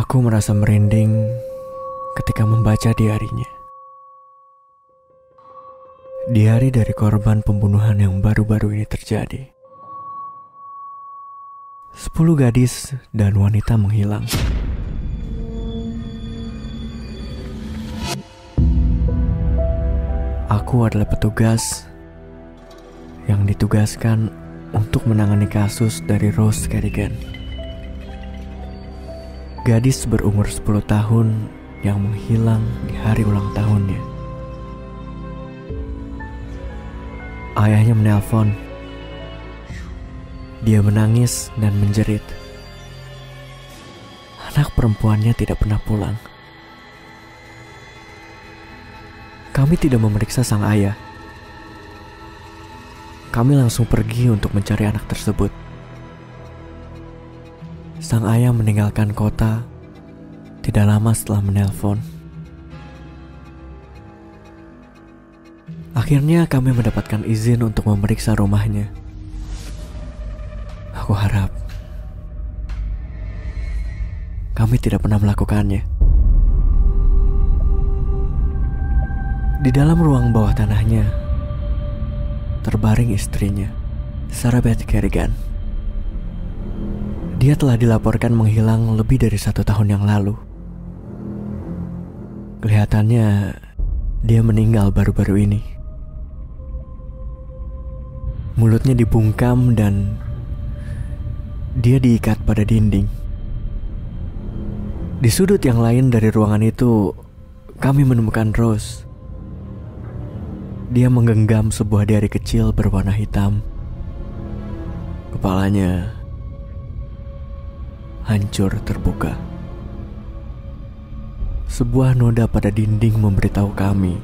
Aku merasa merinding ketika membaca diarinya. Diari dari korban pembunuhan yang baru-baru ini terjadi. 10 gadis dan wanita menghilang. Aku adalah petugas yang ditugaskan untuk menangani kasus dari Rose Kerrigan. Gadis berumur 10 tahun yang menghilang di hari ulang tahunnya. Ayahnya menelpon. Dia menangis dan menjerit. Anak perempuannya tidak pernah pulang. Kami tidak memeriksa sang ayah. Kami langsung pergi untuk mencari anak tersebut. Sang ayah meninggalkan kota tidak lama setelah menelpon. Akhirnya kami mendapatkan izin untuk memeriksa rumahnya. Aku harap kami tidak pernah melakukannya. Di dalam ruang bawah tanahnya terbaring istrinya, Sarah Beth Kerrigan. Dia telah dilaporkan menghilang lebih dari 1 tahun yang lalu. Kelihatannya dia meninggal baru-baru ini. Mulutnya dibungkam dan dia diikat pada dinding. Di sudut yang lain dari ruangan itu, kami menemukan Rose. Dia menggenggam sebuah diari kecil berwarna hitam. Kepalanya hancur terbuka. Sebuah noda pada dinding memberitahu kami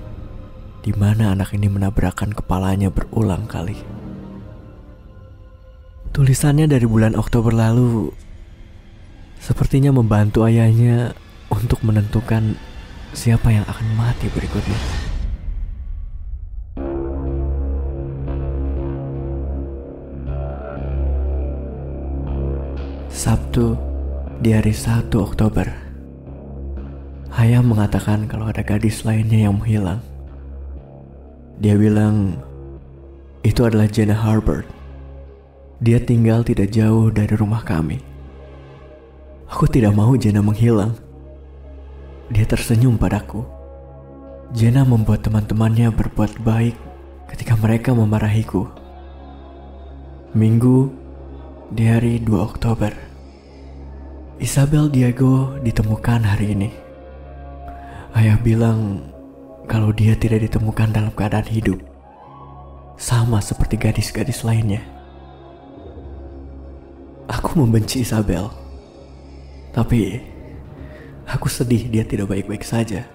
di mana anak ini menabrakkan kepalanya berulang kali. Tulisannya dari bulan Oktober lalu sepertinya membantu ayahnya untuk menentukan siapa yang akan mati berikutnya. Sabtu di hari 1 Oktober. Ayah mengatakan kalau ada gadis lainnya yang menghilang. Dia bilang itu adalah Jenna Harbert. Dia tinggal tidak jauh dari rumah kami. Aku tidak mau Jenna menghilang. Dia tersenyum padaku. Jenna membuat teman-temannya berbuat baik ketika mereka memarahiku. Minggu di hari 2 Oktober. Isabel Diego ditemukan hari ini. Ayah bilang kalau dia tidak ditemukan dalam keadaan hidup, sama seperti gadis-gadis lainnya. Aku membenci Isabel, tapi aku sedih dia tidak baik-baik saja.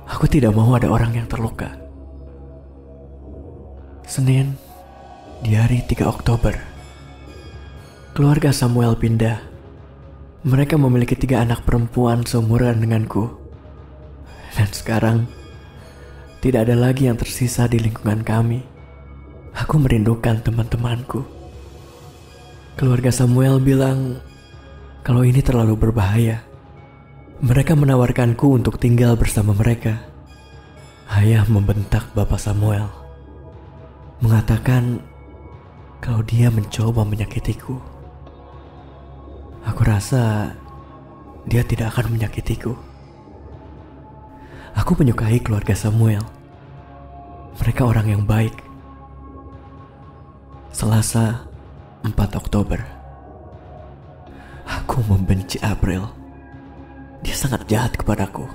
Aku tidak mau ada orang yang terluka. Senin di hari 3 Oktober. Keluarga Samuel pindah. Mereka memiliki 3 anak perempuan seumuran denganku. Dan sekarang tidak ada lagi yang tersisa di lingkungan kami. Aku merindukan teman-temanku. Keluarga Samuel bilang kalau ini terlalu berbahaya. Mereka menawarkanku untuk tinggal bersama mereka. Ayah membentak Bapak Samuel, mengatakan kalau dia mencoba menyakitiku. Aku rasa dia tidak akan menyakitiku. Aku menyukai keluarga Samuel. Mereka orang yang baik. Selasa 4 Oktober. Aku membenci April. Dia sangat jahat kepadaku.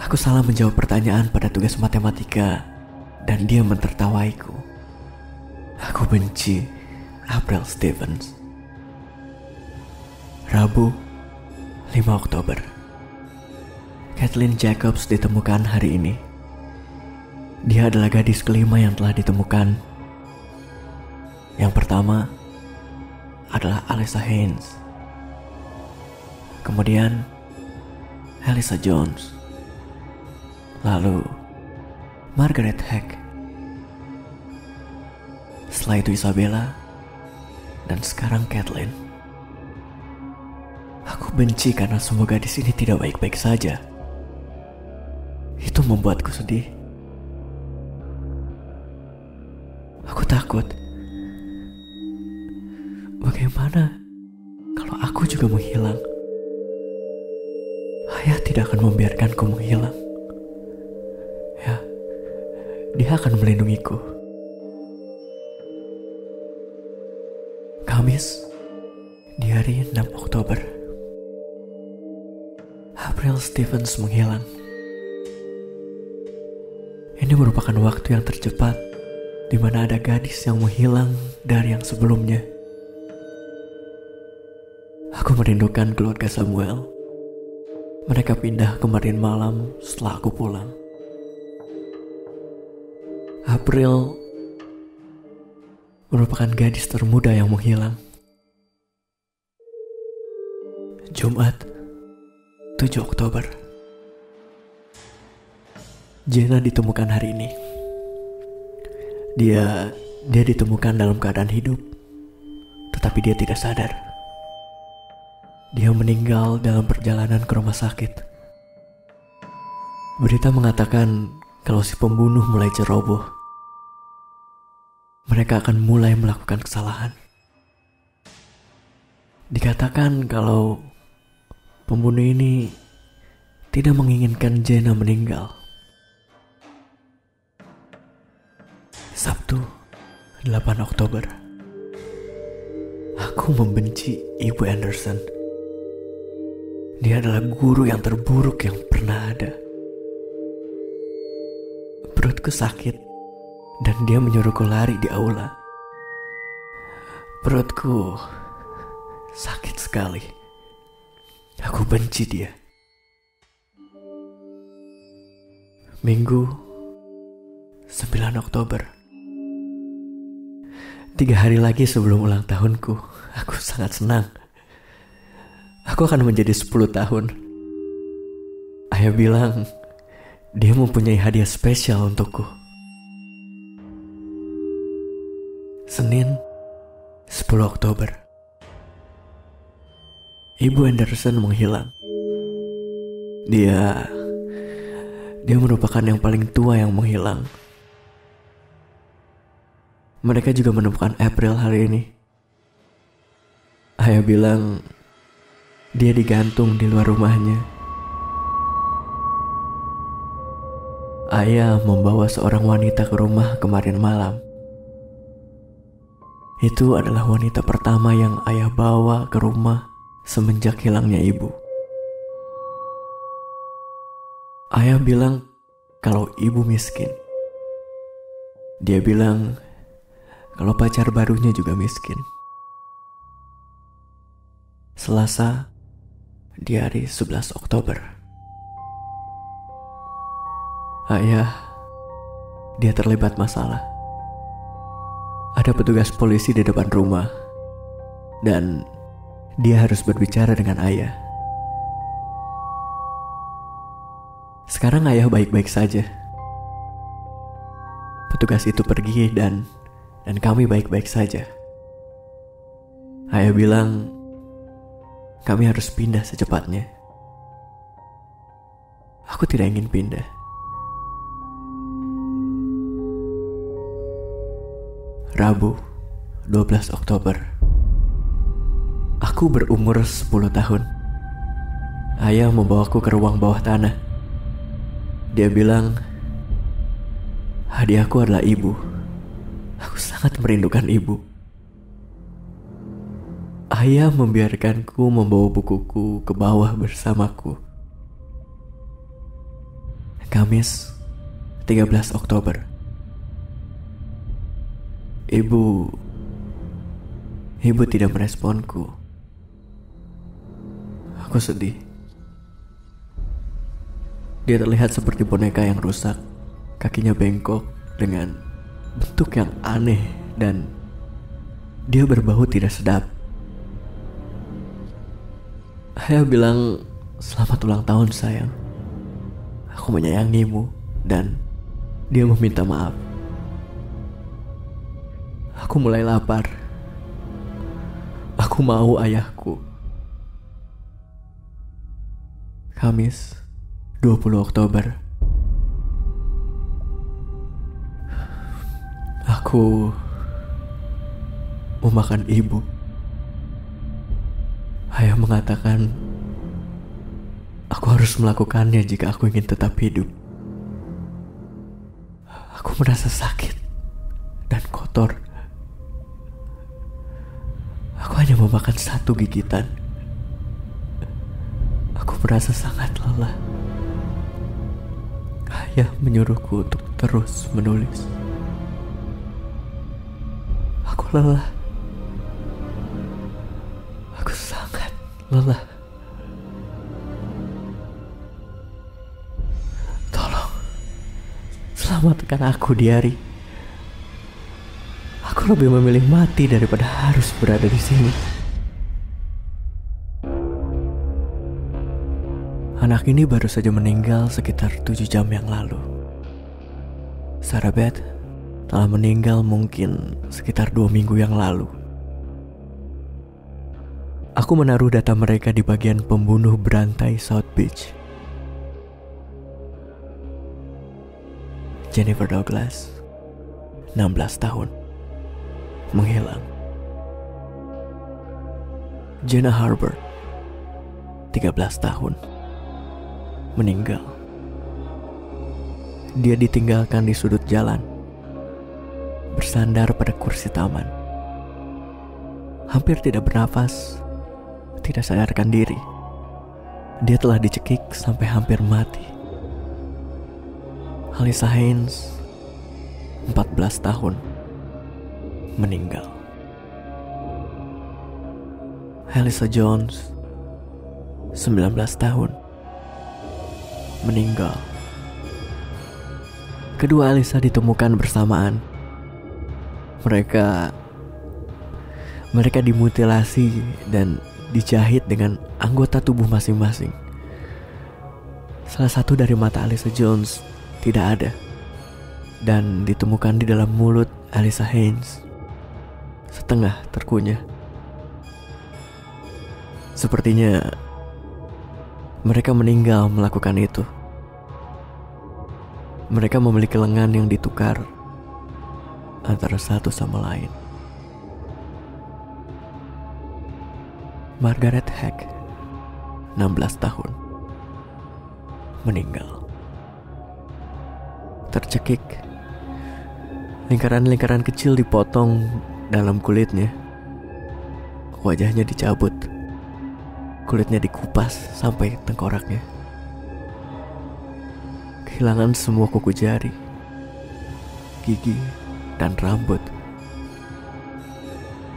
Aku salah menjawab pertanyaan pada tugas matematika dan dia mentertawaiku. Aku benci April Stevens. Rabu 5 Oktober. Kathleen Jacobs ditemukan hari ini. Dia adalah gadis kelima yang telah ditemukan. Yang pertama adalah Alyssa Haynes. Kemudian Alyssa Jones. Lalu Margaret Heck. Setelah itu Isabella. Dan sekarang Kathleen. Aku benci karena semua gadis ini tidak baik-baik saja. Itu membuatku sedih. Aku takut. Bagaimana kalau aku juga menghilang? Ayah tidak akan membiarkanku menghilang. Ya, dia akan melindungiku. Kamis, di hari 6 Oktober. April Stevens menghilang. Ini merupakan waktu yang tercepat di mana ada gadis yang menghilang dari yang sebelumnya. Aku merindukan keluarga Samuel. Mereka pindah kemarin malam setelah aku pulang. April merupakan gadis termuda yang menghilang. Jumat, 7 Oktober. Jenna ditemukan hari ini. Dia ditemukan dalam keadaan hidup, tetapi dia tidak sadar. Dia meninggal dalam perjalanan ke rumah sakit. Berita mengatakan kalau si pembunuh mulai ceroboh. Mereka akan mulai melakukan kesalahan. Dikatakan kalau pembunuh ini tidak menginginkan Jenna meninggal. Sabtu, 8 Oktober. Aku membenci Ibu Anderson. Dia adalah guru yang terburuk yang pernah ada. Perutku sakit dan dia menyuruhku lari di aula. Perutku sakit sekali. Aku benci dia. Minggu, 9 Oktober. 3 hari lagi sebelum ulang tahunku. Aku sangat senang. Aku akan menjadi 10 tahun. Ayah bilang dia mempunyai hadiah spesial untukku. Senin, 10 Oktober. Ibu Anderson menghilang. Dia merupakan yang paling tua yang menghilang. Mereka juga menemukan April hari ini. Ayah bilang dia digantung di luar rumahnya. Ayah membawa seorang wanita ke rumah kemarin malam. Itu adalah wanita pertama yang ayah bawa ke rumah semenjak hilangnya ibu. Ayah bilang kalau ibu miskin. Dia bilang kalau pacar barunya juga miskin. Selasa, di hari 11 Oktober. Ayah, dia terlibat masalah. Ada petugas polisi di depan rumah dan dia harus berbicara dengan ayah. Sekarang ayah baik-baik saja. Petugas itu pergi dan kami baik-baik saja. Ayah bilang kami harus pindah secepatnya. Aku tidak ingin pindah. Rabu, 12 Oktober. Aku berumur 10 tahun. Ayah membawaku ke ruang bawah tanah. Dia bilang hadiahku adalah ibu. Aku sangat merindukan ibu. Ayah membiarkanku membawa bukuku ke bawah bersamaku. Kamis, 13 Oktober. Ibu tidak meresponku. Aku sedih. Dia terlihat seperti boneka yang rusak. Kakinya bengkok dengan bentuk yang aneh dan dia berbau tidak sedap. Ayah bilang, "Selamat ulang tahun sayang. Aku menyayangimu." Dan dia meminta maaf. Aku mulai lapar. Aku mau ayahku. Kamis 20 Oktober. Aku memakan ibu. Ayah mengatakan aku harus melakukannya jika aku ingin tetap hidup. Aku merasa sakit dan kotor. Aku hanya memakan satu gigitan. Aku merasa sangat lelah. Ayah menyuruhku untuk terus menulis. Aku lelah. Aku sangat lelah. Tolong, selamatkan aku, Diary. Aku lebih memilih mati daripada harus berada di sini. Anak ini baru saja meninggal sekitar 7 jam yang lalu. Sarah Beth telah meninggal mungkin sekitar 2 minggu yang lalu. Aku menaruh data mereka di bagian pembunuh berantai South Beach. Jennifer Douglas, 16 tahun, menghilang. Jenna Harbert, 13 tahun, meninggal. Dia ditinggalkan di sudut jalan, bersandar pada kursi taman. Hampir tidak bernafas, tidak sadarkan diri. Dia telah dicekik sampai hampir mati. Alyssa Haynes, 14 tahun, meninggal. Alyssa Jones, 19 tahun, meninggal. Kedua Alyssa ditemukan bersamaan. Mereka dimutilasi dan dijahit dengan anggota tubuh masing-masing. Salah satu dari mata Alyssa Jones tidak ada dan ditemukan di dalam mulut Alyssa Haynes, setengah terkunyah. Sepertinya mereka meninggal melakukan itu. Mereka memiliki lengan yang ditukar antara satu sama lain. Margaret Hack, 16 tahun, meninggal. Tercekik, lingkaran-lingkaran kecil dipotong dalam kulitnya. Wajahnya dicabut, kulitnya dikupas sampai tengkoraknya. Kehilangan semua kuku jari, gigi, dan rambut.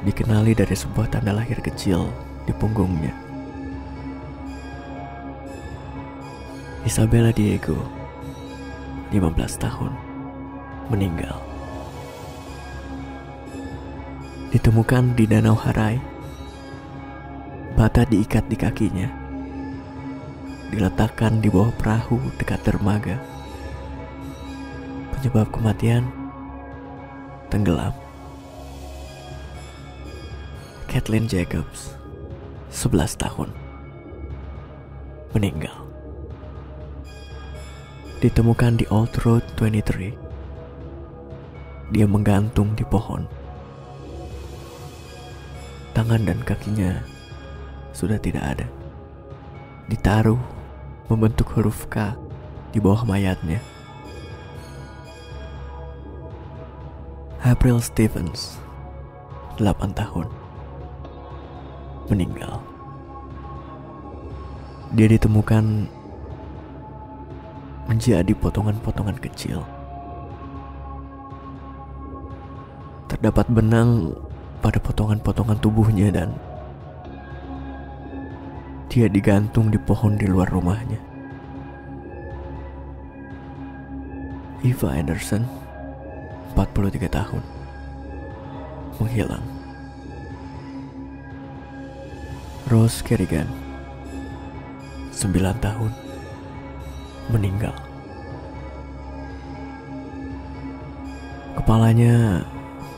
Dikenali dari sebuah tanda lahir kecil di punggungnya. Isabella Diego, 15 tahun, meninggal. Ditemukan di Danau Harai. Bata diikat di kakinya. Diletakkan di bawah perahu dekat dermaga. Penyebab kematian, tenggelam. Kathleen Jacobs, 11 tahun, meninggal. Ditemukan di Old Road 23. Dia menggantung di pohon. Tangan dan kakinya sudah tidak ada. Ditaruh membentuk huruf K di bawah mayatnya. April Stevens, 8 tahun, meninggal. Dia ditemukan menjadi potongan-potongan kecil. Terdapat benang pada potongan-potongan tubuhnya dan dia digantung di pohon di luar rumahnya. Eva Anderson, 43 tahun, menghilang. Rose Kerrigan, 9 tahun, meninggal. Kepalanya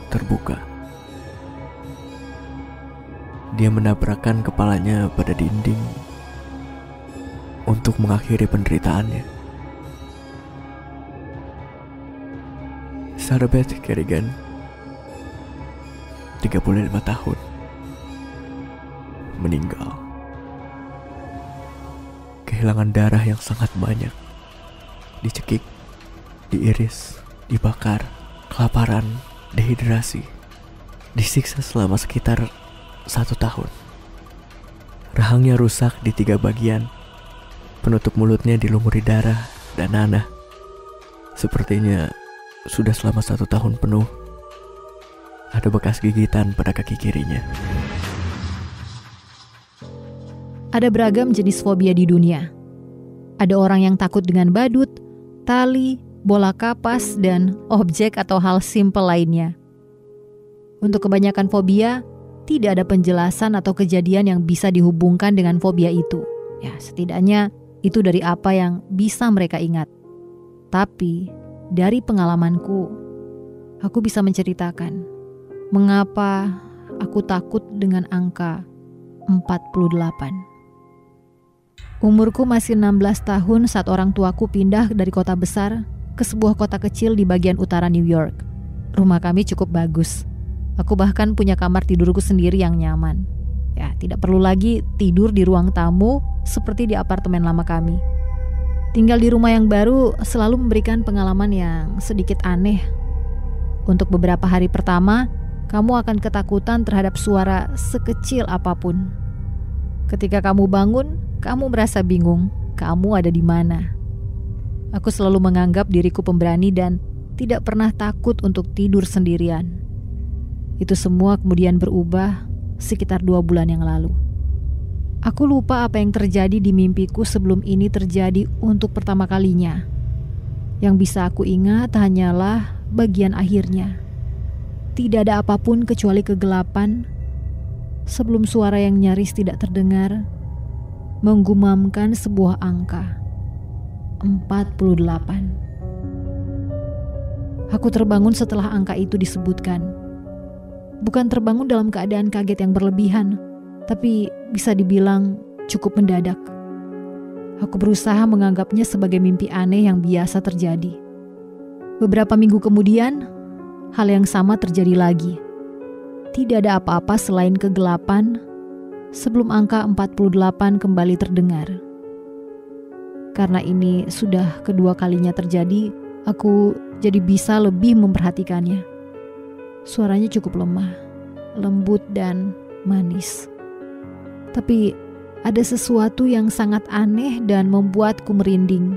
terbuka. Dia menabrakkan kepalanya pada dinding untuk mengakhiri penderitaannya. Sarah Beth Kerrigan, 35 tahun, meninggal. Kehilangan darah yang sangat banyak. Dicekik, diiris, dibakar, kelaparan, dehidrasi, disiksa selama sekitar 1 tahun. Rahangnya rusak di 3 bagian. Penutup mulutnya dilumuri darah dan nanah. Sepertinya sudah selama 1 tahun penuh. Ada bekas gigitan pada kaki kirinya. Ada beragam jenis fobia di dunia. Ada orang yang takut dengan badut, tali, bola kapas, dan objek atau hal simpel lainnya. Untuk kebanyakan fobia, tidak ada penjelasan atau kejadian yang bisa dihubungkan dengan fobia itu. Ya, setidaknya itu dari apa yang bisa mereka ingat. Tapi, dari pengalamanku, aku bisa menceritakan mengapa aku takut dengan angka 48. Umurku masih 16 tahun saat orang tuaku pindah dari kota besar ke sebuah kota kecil di bagian utara New York. Rumah kami cukup bagus. Aku bahkan punya kamar tidurku sendiri yang nyaman. Ya, tidak perlu lagi tidur di ruang tamu seperti di apartemen lama kami. Tinggal di rumah yang baru selalu memberikan pengalaman yang sedikit aneh. Untuk beberapa hari pertama, kamu akan ketakutan terhadap suara sekecil apapun. Ketika kamu bangun, kamu merasa bingung, kamu ada di mana. Aku selalu menganggap diriku pemberani dan tidak pernah takut untuk tidur sendirian. Itu semua kemudian berubah sekitar 2 bulan yang lalu. Aku lupa apa yang terjadi di mimpiku sebelum ini terjadi untuk pertama kalinya. Yang bisa aku ingat hanyalah bagian akhirnya. Tidak ada apapun kecuali kegelapan sebelum suara yang nyaris tidak terdengar menggumamkan sebuah angka 48. Aku terbangun setelah angka itu disebutkan. Bukan terbangun dalam keadaan kaget yang berlebihan, tapi bisa dibilang cukup mendadak. Aku berusaha menganggapnya sebagai mimpi aneh yang biasa terjadi. Beberapa minggu kemudian, hal yang sama terjadi lagi. Tidak ada apa-apa selain kegelapan sebelum angka 48 kembali terdengar. Karena ini sudah kedua kalinya terjadi, aku jadi bisa lebih memperhatikannya. Suaranya cukup lemah, lembut dan manis. Tapi ada sesuatu yang sangat aneh dan membuatku merinding.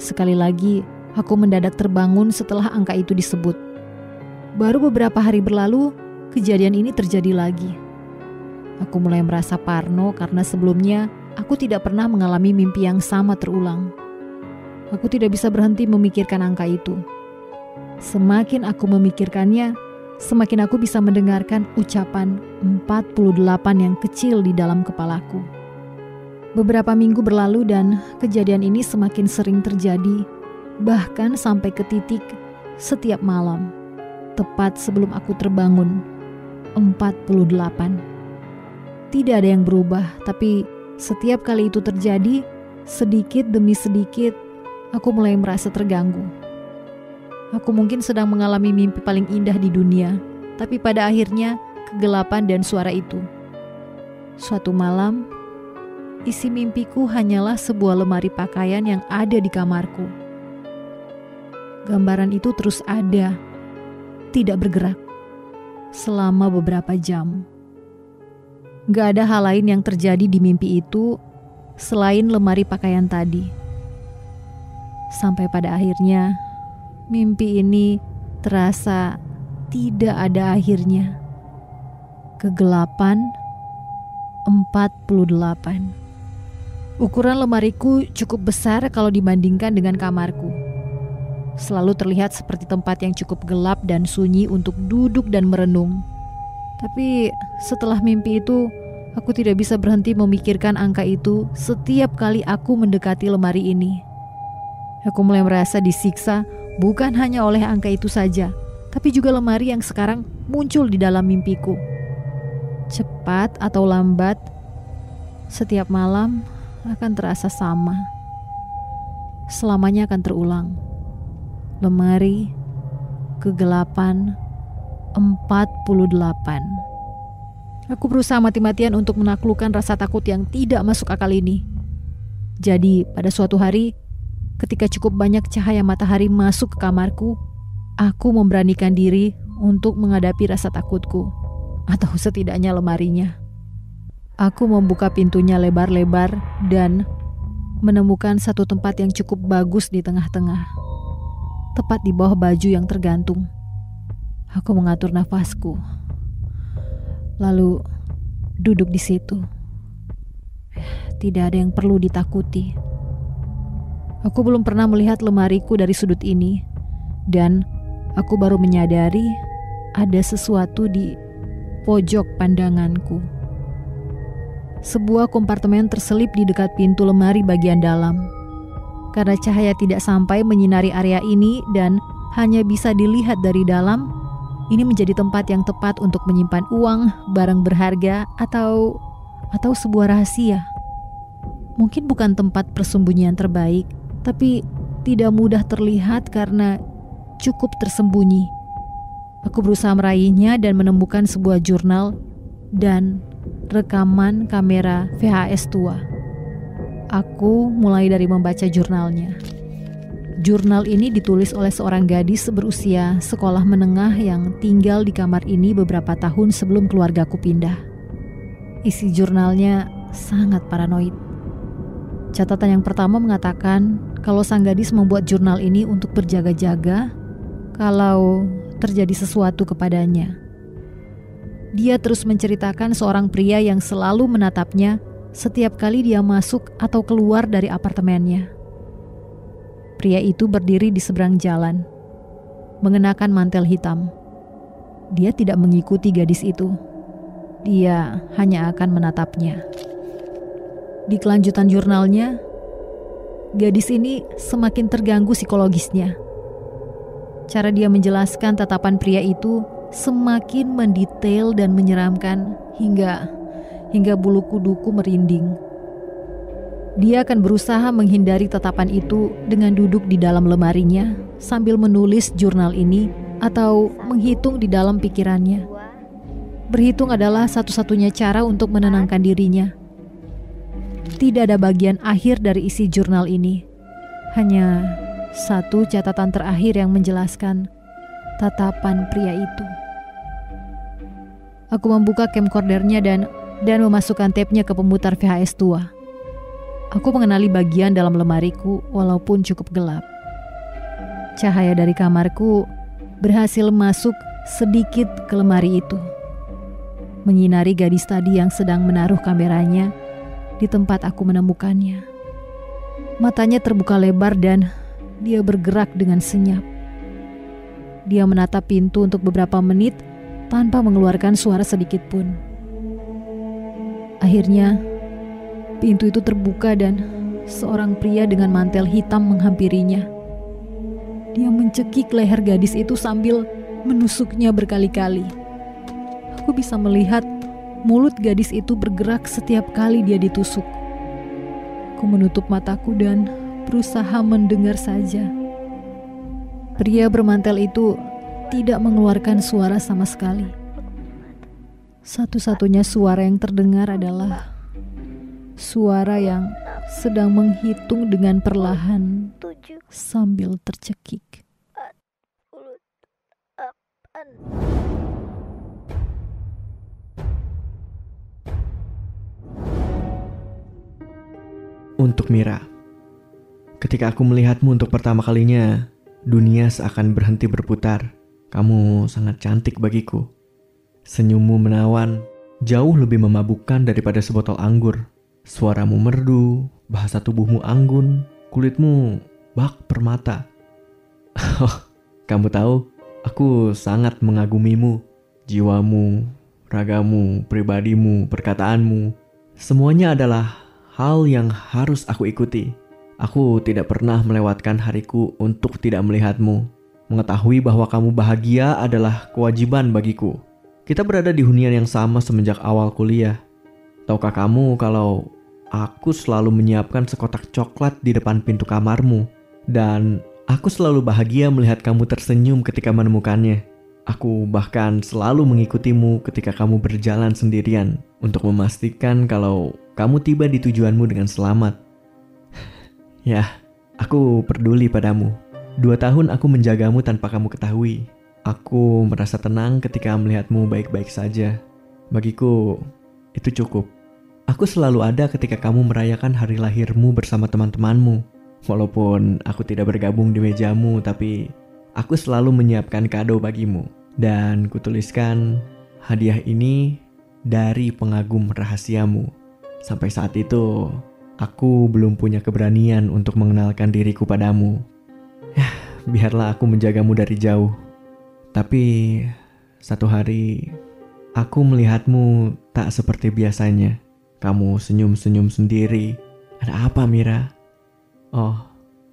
Sekali lagi, aku mendadak terbangun setelah angka itu disebut. Baru beberapa hari berlalu, kejadian ini terjadi lagi. Aku mulai merasa parno karena sebelumnya aku tidak pernah mengalami mimpi yang sama terulang. Aku tidak bisa berhenti memikirkan angka itu. Semakin aku memikirkannya, semakin aku bisa mendengarkan ucapan 48 yang kecil di dalam kepalaku. Beberapa minggu berlalu dan kejadian ini semakin sering terjadi, bahkan sampai ke titik setiap malam, tepat sebelum aku terbangun. 48. Tidak ada yang berubah, tapi setiap kali itu terjadi, sedikit demi sedikit, aku mulai merasa terganggu. Aku mungkin sedang mengalami mimpi paling indah di dunia, tapi pada akhirnya kegelapan dan suara itu. Suatu malam, isi mimpiku hanyalah sebuah lemari pakaian yang ada di kamarku. Gambaran itu terus ada, tidak bergerak, selama beberapa jam. Gak ada hal lain yang terjadi di mimpi itu selain lemari pakaian tadi. Sampai pada akhirnya, mimpi ini terasa tidak ada akhirnya. Kegelapan 48. Ukuran lemariku cukup besar kalau dibandingkan dengan kamarku. Selalu terlihat seperti tempat yang cukup gelap dan sunyi untuk duduk dan merenung. Tapi setelah mimpi itu, aku tidak bisa berhenti memikirkan angka itu setiap kali aku mendekati lemari ini. Aku mulai merasa disiksa bukan hanya oleh angka itu saja, tapi juga lemari yang sekarang muncul di dalam mimpiku. Cepat atau lambat, setiap malam akan terasa sama. Selamanya akan terulang. Lemari kegelapan 48. Aku berusaha mati-matian untuk menaklukkan rasa takut yang tidak masuk akal ini. Jadi pada suatu hari, ketika cukup banyak cahaya matahari masuk ke kamarku, aku memberanikan diri untuk menghadapi rasa takutku, atau setidaknya lemarinya. Aku membuka pintunya lebar-lebar dan menemukan satu tempat yang cukup bagus di tengah-tengah, tepat di bawah baju yang tergantung. Aku mengatur nafasku, lalu duduk di situ. Tidak ada yang perlu ditakuti. Aku belum pernah melihat lemariku dari sudut ini, dan aku baru menyadari ada sesuatu di pojok pandanganku. Sebuah kompartemen terselip di dekat pintu lemari bagian dalam. Karena cahaya tidak sampai menyinari area ini dan hanya bisa dilihat dari dalam, ini menjadi tempat yang tepat untuk menyimpan uang, barang berharga, atau sebuah rahasia. Mungkin bukan tempat persembunyian terbaik, tapi tidak mudah terlihat karena cukup tersembunyi. Aku berusaha meraihnya dan menemukan sebuah jurnal dan rekaman kamera VHS tua. Aku mulai dari membaca jurnalnya. Jurnal ini ditulis oleh seorang gadis berusia sekolah menengah yang tinggal di kamar ini beberapa tahun sebelum keluargaku pindah. Isi jurnalnya sangat paranoid. Catatan yang pertama mengatakan kalau sang gadis membuat jurnal ini untuk berjaga-jaga kalau terjadi sesuatu kepadanya. Dia terus menceritakan seorang pria yang selalu menatapnya setiap kali dia masuk atau keluar dari apartemennya. Pria itu berdiri di seberang jalan, mengenakan mantel hitam. Dia tidak mengikuti gadis itu. Dia hanya akan menatapnya. Di kelanjutan jurnalnya, gadis ini semakin terganggu psikologisnya. Cara dia menjelaskan tatapan pria itu semakin mendetail dan menyeramkan hingga bulu kuduku merinding. Dia akan berusaha menghindari tatapan itu dengan duduk di dalam lemarinya sambil menulis jurnal ini atau menghitung di dalam pikirannya. Berhitung adalah satu-satunya cara untuk menenangkan dirinya. Tidak ada bagian akhir dari isi jurnal ini. Hanya satu catatan terakhir yang menjelaskan tatapan pria itu. Aku membuka camcordernya dan memasukkan tape-nya ke pemutar VHS tua. Aku mengenali bagian dalam lemariku walaupun cukup gelap. Cahaya dari kamarku berhasil masuk sedikit ke lemari itu, menyinari gadis tadi yang sedang menaruh kameranya di tempat aku menemukannya. Matanya terbuka lebar dan dia bergerak dengan senyap. Dia menatap pintu untuk beberapa menit tanpa mengeluarkan suara sedikit pun. Akhirnya, pintu itu terbuka dan seorang pria dengan mantel hitam menghampirinya. Dia mencekik leher gadis itu sambil menusuknya berkali-kali. Aku bisa melihat mulut gadis itu bergerak setiap kali dia ditusuk. Aku menutup mataku dan berusaha mendengar saja. Pria bermantel itu tidak mengeluarkan suara sama sekali. Satu-satunya suara yang terdengar adalah suara yang sedang menghitung dengan perlahan sambil tercekik. Untuk Mira, ketika aku melihatmu untuk pertama kalinya, dunia seakan berhenti berputar. Kamu sangat cantik bagiku. Senyummu menawan, jauh lebih memabukkan daripada sebotol anggur. Suaramu merdu, bahasa tubuhmu anggun, kulitmu bak permata. Kamu tahu, aku sangat mengagumimu. Jiwamu, ragamu, pribadimu, perkataanmu. Semuanya adalah hal yang harus aku ikuti. Aku tidak pernah melewatkan hariku untuk tidak melihatmu. Mengetahui bahwa kamu bahagia adalah kewajiban bagiku. Kita berada di hunian yang sama semenjak awal kuliah. Tahukah kamu kalau aku selalu menyiapkan sekotak coklat di depan pintu kamarmu. Dan aku selalu bahagia melihat kamu tersenyum ketika menemukannya. Aku bahkan selalu mengikutimu ketika kamu berjalan sendirian untuk memastikan kalau kamu tiba di tujuanmu dengan selamat. Ya, aku peduli padamu. 2 tahun aku menjagamu tanpa kamu ketahui. Aku merasa tenang ketika melihatmu baik-baik saja. Bagiku, itu cukup. Aku selalu ada ketika kamu merayakan hari lahirmu bersama teman-temanmu. Walaupun aku tidak bergabung di mejamu, tapi aku selalu menyiapkan kado bagimu. Dan kutuliskan hadiah ini dari pengagum rahasiamu. Sampai saat itu, aku belum punya keberanian untuk mengenalkan diriku padamu. Ya, biarlah aku menjagamu dari jauh. Tapi satu hari aku melihatmu tak seperti biasanya. Kamu senyum-senyum sendiri. Ada apa, Mira? Oh,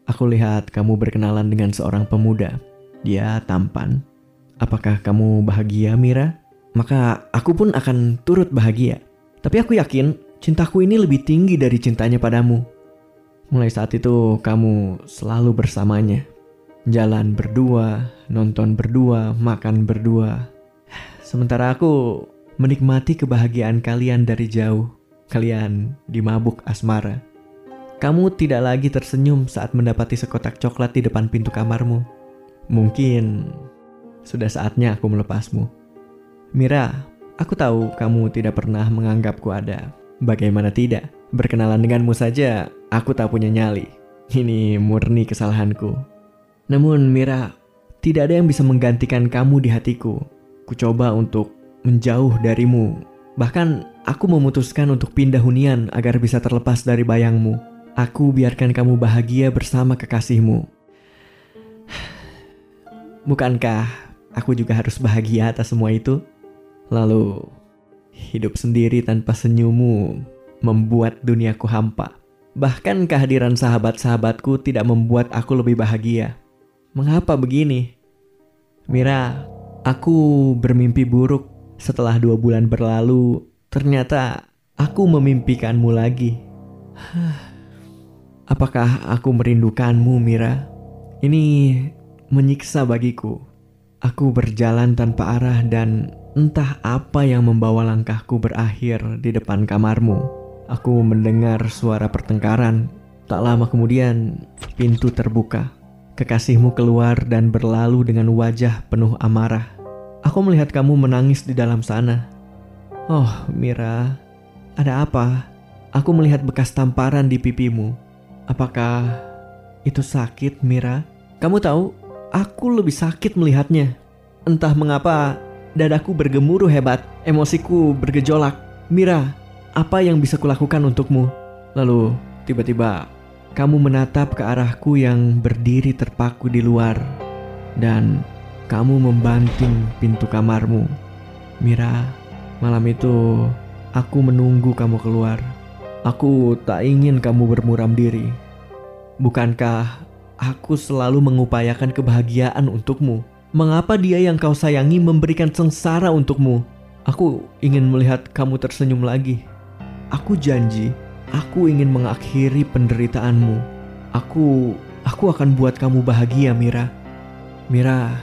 aku lihat kamu berkenalan dengan seorang pemuda. Dia tampan. Apakah kamu bahagia, Mira? Maka aku pun akan turut bahagia. Tapi aku yakin cintaku ini lebih tinggi dari cintanya padamu. Mulai saat itu kamu selalu bersamanya. Jalan berdua, nonton berdua, makan berdua. Sementara aku menikmati kebahagiaan kalian dari jauh. Kalian dimabuk asmara. Kamu tidak lagi tersenyum saat mendapati sekotak coklat di depan pintu kamarmu. Mungkin sudah saatnya aku melepasmu. Mira, aku tahu kamu tidak pernah menganggapku ada. Bagaimana tidak? Berkenalan denganmu saja, aku tak punya nyali. Ini murni kesalahanku. Namun Mira, tidak ada yang bisa menggantikan kamu di hatiku. Ku coba untuk menjauh darimu. Bahkan aku memutuskan untuk pindah hunian agar bisa terlepas dari bayangmu. Aku biarkan kamu bahagia bersama kekasihmu. Bukankah aku juga harus bahagia atas semua itu? Lalu, hidup sendiri tanpa senyummu membuat duniaku hampa. Bahkan kehadiran sahabat-sahabatku tidak membuat aku lebih bahagia. Mengapa begini? Mira, aku bermimpi buruk. Setelah 2 bulan berlalu, ternyata aku memimpikanmu lagi. Apakah aku merindukanmu, Mira? Ini menyiksa bagiku. Aku berjalan tanpa arah dan entah apa yang membawa langkahku berakhir di depan kamarmu. Aku mendengar suara pertengkaran. Tak lama kemudian, pintu terbuka. Kekasihmu keluar dan berlalu dengan wajah penuh amarah. Aku melihat kamu menangis di dalam sana. Oh, Mira, ada apa? Aku melihat bekas tamparan di pipimu. Apakah itu sakit, Mira? Kamu tahu, aku lebih sakit melihatnya. Entah mengapa, dadaku bergemuruh hebat, emosiku bergejolak. Mira, apa yang bisa kulakukan untukmu? Lalu, tiba-tiba, kamu menatap ke arahku yang berdiri terpaku di luar. Dan kamu membanting pintu kamarmu. Mira, malam itu aku menunggu kamu keluar. Aku tak ingin kamu bermuram diri. Bukankah aku selalu mengupayakan kebahagiaan untukmu? Mengapa dia yang kau sayangi memberikan sengsara untukmu? Aku ingin melihat kamu tersenyum lagi. Aku janji, aku ingin mengakhiri penderitaanmu. Aku akan buat kamu bahagia, Mira. Mira,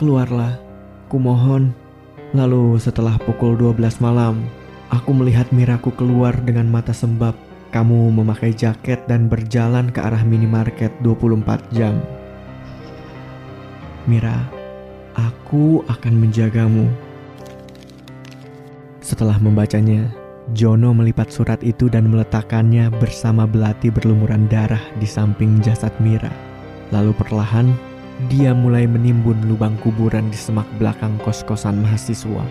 keluarlah, ku mohon. Lalu setelah pukul 12 malam, aku melihat Miraku keluar dengan mata sembab. Kamu memakai jaket dan berjalan ke arah minimarket 24 jam. Mira, aku akan menjagamu. Setelah membacanya, Jono melipat surat itu dan meletakkannya bersama belati berlumuran darah di samping jasad Mira. Lalu perlahan, dia mulai menimbun lubang kuburan di semak belakang kos-kosan mahasiswa.